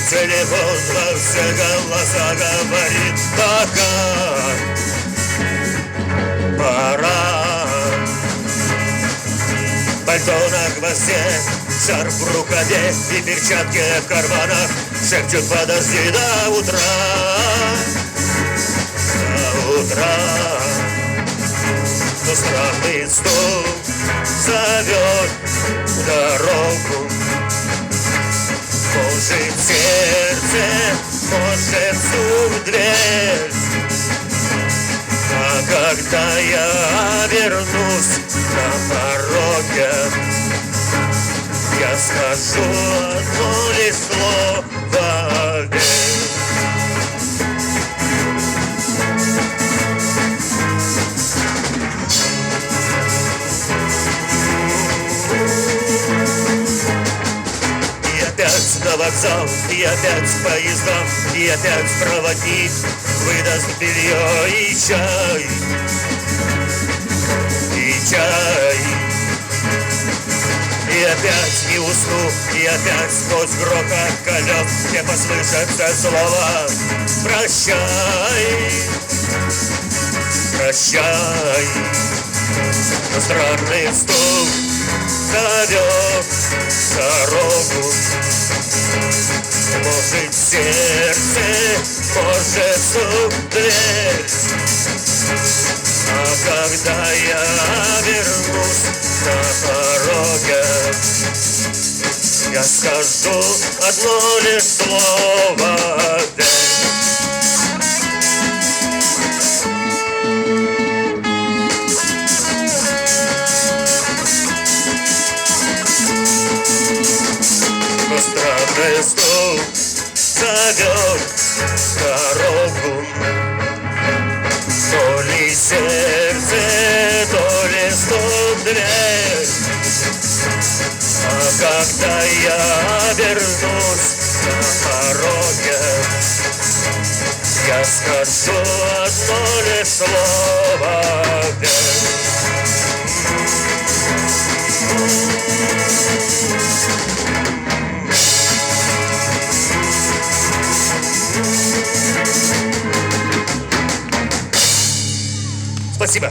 Телефон во все голоса говорит: пока, пора. Пальто на хвосте, шарф в рукаве и перчатки в карманах шепчут: подожди до утра, до утра. Но странный стук зовет в дорогу. Может сердце, может стук в дверь. А когда я вернусь на пороге, я скажу одно лишь слово: верь. И опять на вокзал, и опять к поездам, и опять проводник выдаст белье и чай, и чай. И опять не усну, и опять сквозь грохот колес мне послышатся слова: прощай, прощай. Но странный стук зовет дорогу. Может сердце, может стук в дверь. А когда я вернусь на пороге, я скажу одно лишь слово: верь. Но странный стук зовет дорогу. То ли сердце, то ли стук в дверь. А когда я вернусь на пороге, я скажу одно лишь слово: верь. Спасибо.